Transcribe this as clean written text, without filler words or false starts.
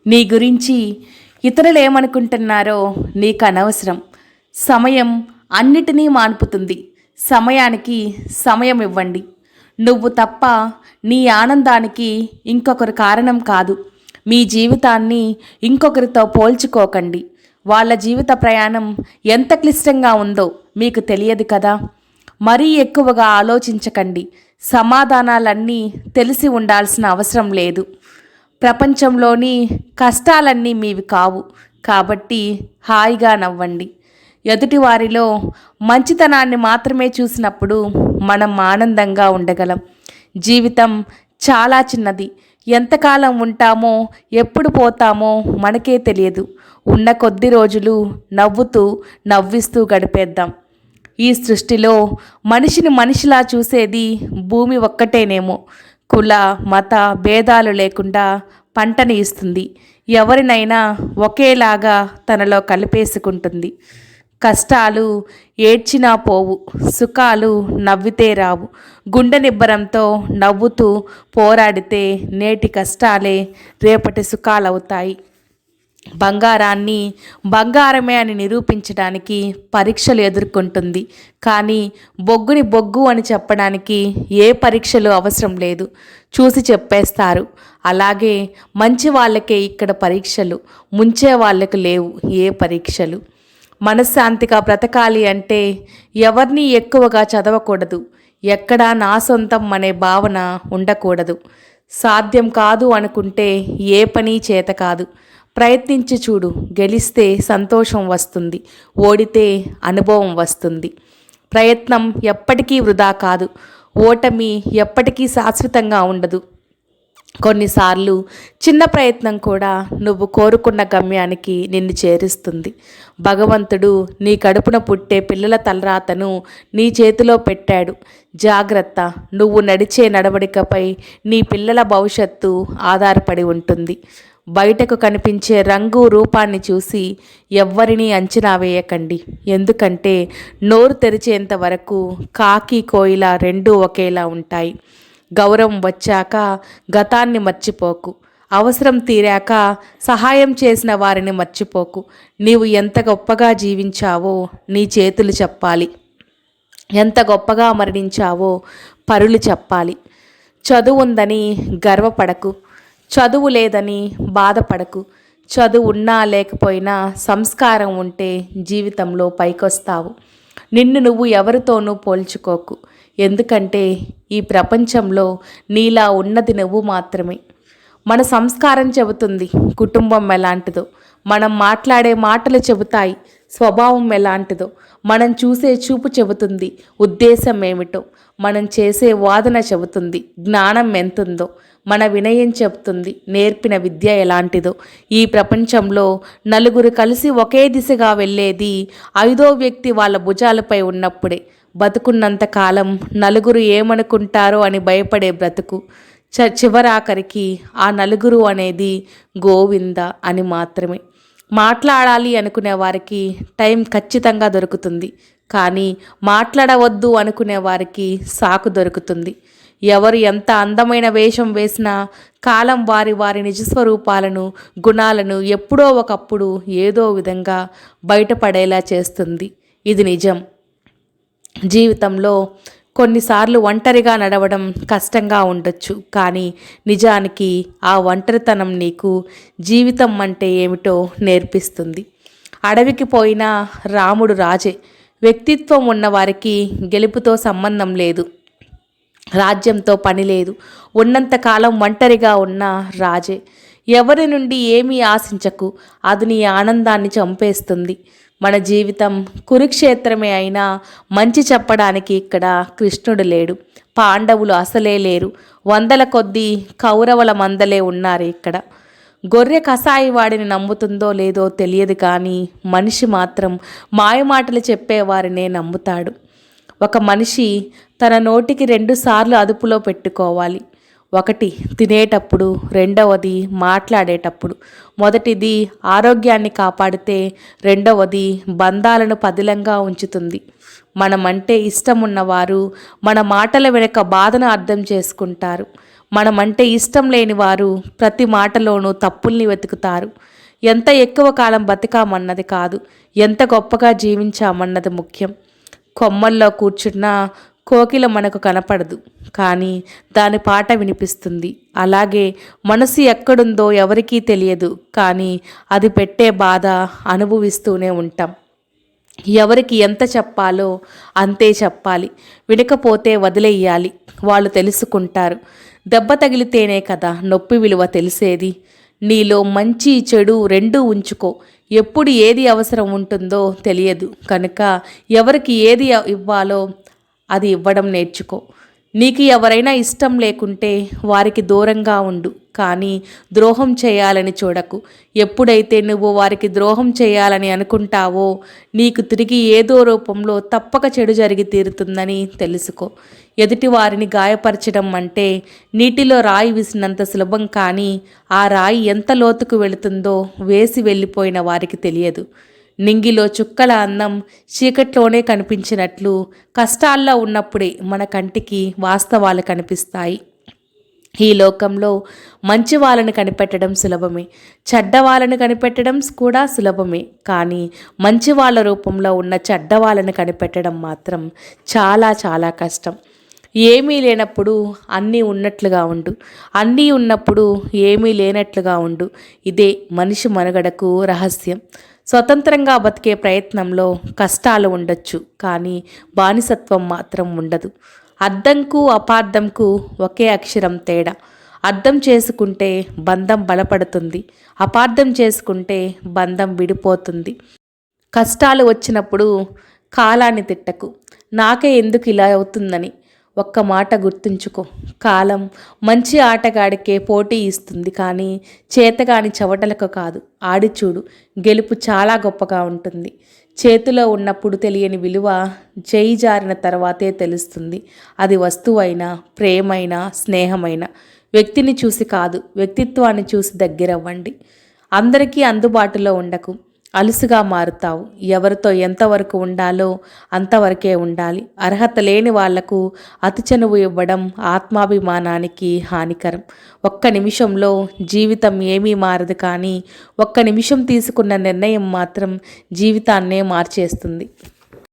నీ గురించి ఇతరులు ఏమనుకుంటున్నారో నీకు అనవసరం. సమయం అన్నిటినీ మాన్పుతుంది. సమయానికి సమయం ఇవ్వండి. నువ్వు తప్ప నీ ఆనందానికి ఇంకొకరు కారణం కాదు. మీ జీవితాన్ని ఇంకొకరితో పోల్చుకోకండి. వాళ్ళ జీవిత ప్రయాణం ఎంత క్లిష్టంగా ఉందో మీకు తెలియదు కదా. మరీ ఎక్కువగా ఆలోచించకండి. సమాధానాలన్నీ తెలిసి ఉండాల్సిన అవసరం లేదు. ప్రపంచంలోని కష్టాలన్నీ మీవి కావు. కాబట్టి హాయిగా నవ్వండి. ఎదుటివారిలో మంచితనాన్ని మాత్రమే చూసినప్పుడు మనం ఆనందంగా ఉండగలం. జీవితం చాలా చిన్నది. ఎంతకాలం ఉంటామో ఎప్పుడు పోతామో మనకే తెలియదు. ఉన్న కొద్ది రోజులు నవ్వుతూ నవ్విస్తూ గడిపేద్దాం. ఈ సృష్టిలో మనిషిని మనిషిలా చూసేది భూమి ఒక్కటేనేమో. కుల మత భేదాలు లేకుండా పంటని ఇస్తుంది. ఎవరినైనా ఒకేలాగా తనలో కలిపేసుకుంటుంది. కష్టాలు ఏడ్చినా పోవు, సుఖాలు నవ్వితే రావు. గుండె నిబ్బరంతో నవ్వుతూ పోరాడితే నేటి కష్టాలే రేపటి సుఖాలవుతాయి. బంగారాన్ని బంగారమే అని నిరూపించడానికి పరీక్షలు ఎదుర్కొంటుంది. కానీ బొగ్గుని బొగ్గు అని చెప్పడానికి ఏ పరీక్షలు అవసరం లేదు. చూసి చెప్పేస్తారు. అలాగే మంచి వాళ్ళకే ఇక్కడ పరీక్షలు, ముంచే వాళ్ళకు లేవు ఏ పరీక్షలు. మనశ్శాంతిగా బ్రతకాలి అంటే ఎవరిని ఎక్కువగా చదవకూడదు. ఎక్కడా నా సొంతం అనే భావన ఉండకూడదు. సాధ్యం కాదు అనుకుంటే ఏ పని చేత కాదు. ప్రయత్నించి చూడు. గెలిస్తే సంతోషం వస్తుంది, ఓడితే అనుభవం వస్తుంది. ప్రయత్నం ఎప్పటికీ వృధా కాదు. ఓటమి ఎప్పటికీ శాశ్వతంగా ఉండదు. కొన్నిసార్లు చిన్న ప్రయత్నం కూడా నువ్వు కోరుకున్న గమ్యానికి నిన్ను చేరుస్తుంది. భగవంతుడు నీ కడుపున పుట్టే పిల్లల తలరాతను నీ చేతిలో పెట్టాడు. జాగ్రత్త. నువ్వు నడిచే నడవడికపై నీ పిల్లల భవిష్యత్తు ఆధారపడి ఉంటుంది. బయటకు కనిపించే రంగు రూపాన్ని చూసి ఎవ్వరినీ అంచనా వేయకండి. ఎందుకంటే నోరు తెరిచేంత వరకు కాకి కోయిల రెండూ ఒకేలా ఉంటాయి. గౌరవం వచ్చాక గతాన్ని మర్చిపోకు. అవసరం తీరాక సహాయం చేసిన వారిని మర్చిపోకు. నీవు ఎంత గొప్పగా జీవించావో నీ చేతులు చెప్పాలి. ఎంత గొప్పగా మరణించావో పరులు చెప్పాలి. చదువు ఉందని గర్వపడకు. చదువు లేదని బాధపడకు. చదువు ఉన్నా లేకపోయినా సంస్కారం ఉంటే జీవితంలో పైకొస్తావు. నిన్ను నువ్వు ఎవరితోనూ పోల్చుకోకు. ఎందుకంటే ఈ ప్రపంచంలో నీలా ఉన్నది నువ్వు మాత్రమే. మన సంస్కారం చెబుతుంది కుటుంబం ఎలాంటిదో. మనం మాట్లాడే మాటలు చెబుతాయి స్వభావం ఎలాంటిదో. మనం చూసే చూపు చెబుతుంది ఉద్దేశం ఏమిటో. మనం చేసే వాదన చెబుతుంది జ్ఞానం ఎంతుందో. మన వినయం చెబుతుంది నేర్పిన విద్య ఎలాంటిదో. ఈ ప్రపంచంలో నలుగురు కలిసి ఒకే దిశగా వెళ్ళేది ఐదో వ్యక్తి వాళ్ళ భుజాలపై ఉన్నప్పుడే. బతుకున్నంత కాలం నలుగురు ఏమనుకుంటారో అని భయపడే బ్రతుకు. చివరాఖరికి ఆ నలుగురు అనేది గోవింద అని మాత్రమే. మాట్లాడాలి అనుకునే వారికి టైం ఖచ్చితంగా దొరుకుతుంది. కానీ మాట్లాడవద్దు అనుకునే వారికి సాకు దొరుకుతుంది. ఎవరు ఎంత అందమైన వేషం వేసినా కాలం వారి వారి నిజస్వరూపాలను గుణాలను ఎప్పుడో ఒకప్పుడు ఏదో విధంగా బయటపడేలా చేస్తుంది. ఇది నిజం. జీవితంలో కొన్నిసార్లు ఒంటరిగా నడవడం కష్టంగా ఉండొచ్చు. కానీ నిజానికి ఆ ఒంటరితనం నీకు జీవితం అంటే ఏమిటో నేర్పిస్తుంది. అడవికి పోయిన రాముడు రాజే. వ్యక్తిత్వం ఉన్నవారికి గెలుపుతో సంబంధం లేదు, రాజ్యంతో పని లేదు. ఉన్నంతకాలం ఒంటరిగా ఉన్న రాజే. ఎవరి నుండి ఏమీ ఆశించకు. అది నీ ఆనందాన్ని చంపేస్తుంది. మన జీవితం కురుక్షేత్రమే అయినా మంచి చెప్పడానికి ఇక్కడ కృష్ణుడు లేడు. పాండవులు అసలే లేరు. వందల కొద్దీ కౌరవుల మందలే ఉన్నారు ఇక్కడ. గొర్రె కసాయి వాడిని నమ్ముతుందో లేదో తెలియదు కానీ మనిషి మాత్రం మాయమాటలు చెప్పేవారినే నమ్ముతాడు. ఒక మనిషి తన నోటికి 2 సార్లు అదుపులో పెట్టుకోవాలి. ఒకటి తినేటప్పుడు, రెండవది మాట్లాడేటప్పుడు. మొదటిది ఆరోగ్యాన్ని కాపాడితే రెండవది బంధాలను పదిలంగా ఉంచుతుంది. మనమంటే ఇష్టం ఉన్నవారు మన మాటల వెనుక బాధను అర్థం చేసుకుంటారు. మనమంటే ఇష్టం లేని వారు ప్రతి మాటలోనూ తప్పుల్ని వెతుకుతారు. ఎంత ఎక్కువ కాలం బతికామన్నది కాదు, ఎంత గొప్పగా జీవించామన్నది ముఖ్యం. కొమ్మల్లో కూర్చున్న కోకిల మనకు కనపడదు, కానీ దాని పాట వినిపిస్తుంది. అలాగే మనసు ఎక్కడుందో ఎవరికీ తెలియదు, కానీ అది పెట్టే బాధ అనుభవిస్తూనే ఉంటాం. ఎవరికి ఎంత చెప్పాలో అంతే చెప్పాలి, వినకపోతే వదిలేయాలి. వాళ్ళు తెలుసుకుంటారు. దెబ్బ తగిలితేనే కదా నొప్పి విలువ తెలిసేది. నీలో మంచి చెడు రెండూ ఉంచుకో. ఎప్పుడు ఏది అవసరం ఉంటుందో తెలియదు కనుక ఎవరికి ఏది ఇవ్వాలో అది ఇవ్వడం నేర్చుకో. నీకు ఎవరైనా ఇష్టం లేకుంటే వారికి దూరంగా ఉండు, కానీ ద్రోహం చేయాలని చూడకు. ఎప్పుడైతే నువ్వు వారికి ద్రోహం చేయాలని అనుకుంటావో నీకు తిరిగి ఏదో రూపంలో తప్పక చెడు జరిగి తీరుతుందని తెలుసుకో. ఎదుటి వారిని గాయపరచడం అంటే నీటిలో రాయి విసినంత సులభం, కానీ ఆ రాయి ఎంత లోతుకు వెళుతుందో వేసి వెళ్ళిపోయిన వారికి తెలియదు. నింగిలో చుక్కల అందం చీకట్లోనే కనిపించినట్లు కష్టాల్లో ఉన్నప్పుడే మన కంటికి వాస్తవాలు కనిపిస్తాయి. ఈ లోకంలో మంచి వాళ్ళని కనిపెట్టడం సులభమే, చెడ్డ వాళ్ళని కనిపెట్టడం కూడా సులభమే, కానీ మంచి వాళ్ళ రూపంలో ఉన్న చెడ్డ వాళ్ళని కనిపెట్టడం మాత్రం చాలా చాలా కష్టం. ఏమీ లేనప్పుడు అన్నీ ఉన్నట్లుగా ఉండు, అన్నీ ఉన్నప్పుడు ఏమీ లేనట్లుగా ఉండు. ఇదే మనిషి మనుగడకు రహస్యం. స్వతంత్రంగా బతికే ప్రయత్నంలో కష్టాలు ఉండొచ్చు, కానీ బానిసత్వం మాత్రం ఉండదు. అర్థంకు అపార్థంకు ఒకే అక్షరం తేడా. అర్థం చేసుకుంటే బంధం బలపడుతుంది, అపార్థం చేసుకుంటే బంధం విడిపోతుంది. కష్టాలు వచ్చినప్పుడు కాలాన్ని తిట్టకు, నాకే ఎందుకు ఇలా అవుతుందని. ఒక్క మాట గుర్తుంచుకో, కాలం మంచి ఆటగాడికే పోటీ ఇస్తుంది, కానీ చేతగాని చవటలకు కాదు. ఆడిచూడు, గెలుపు చాలా గొప్పగా ఉంటుంది. చేతిలో ఉన్నప్పుడు తెలియని విలువ చేయి జారిన తర్వాతే తెలుస్తుంది. అది వస్తువైనా, ప్రేమైనా, స్నేహమైనా. వ్యక్తిని చూసి కాదు, వ్యక్తిత్వాన్ని చూసి దగ్గరవ్వండి. అందరికీ అందుబాటులో ఉండకు, అలుసుగా మారుతావు. ఎవరితో ఎంతవరకు ఉండాలో అంతవరకే ఉండాలి. అర్హత లేని వాళ్లకు అతి చనువు ఇవ్వడం ఆత్మాభిమానానికి హానికరం. ఒక్క నిమిషంలో జీవితం ఏమీ మారదు, కానీ ఒక్క నిమిషం తీసుకున్న నిర్ణయం మాత్రం జీవితాన్నే మార్చేస్తుంది.